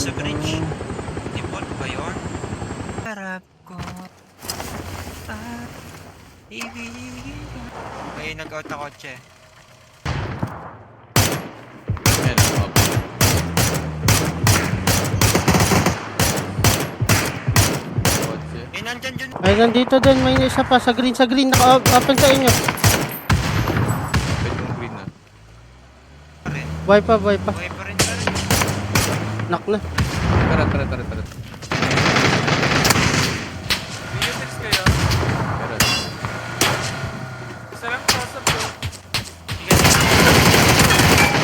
Sa bridge. Default ba yun? Harap ko. Ibigin ko. Ay, nag-out na kotse. Yan, up. Kotse. Eh, nandyan dyan. Ay, nandito din. May isa pa sa green. Sa green. Naka-open sa inyo. Pwede yung green na. Rin. Buhay pa, buhay pa. Buhay pa rin pa rin. Knock na. Parat. Units kayo? Parat. Isa lang po sa blue. Sige.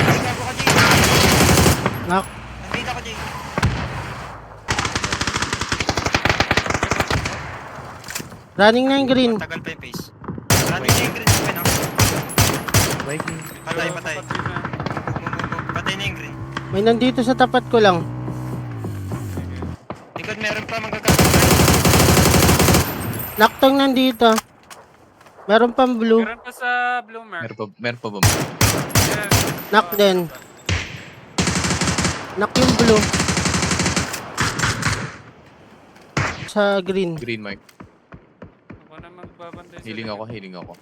Ay, gago ka, Jay. Knock. Nandito ako, Jay. Running na yung green. Tagal pa yung pace. Running na yung green. Okay na. Patay. Kapatid na. Patay na yung green. May nandito sa tapat ko lang. Likod meron pa magkakaroon. Knock-tong nandito. Meron pang blue. Meron pa sa blue mark. Meron pa ba? Yan. Knock din. Knock yung blue. Sa green. Green mark. Ako na magbabantay sa Healing ako.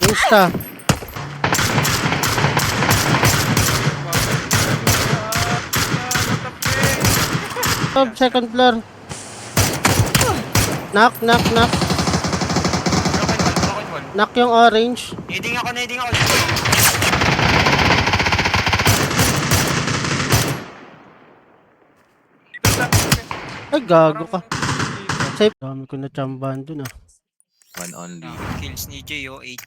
Insta. Top, second floor. Knock. Broken wall. Knock yung orange. Nading ako. Ay, gago ka. Safe. Dami ko na chambahan dun ah. One only. Kills ni Jay, 8.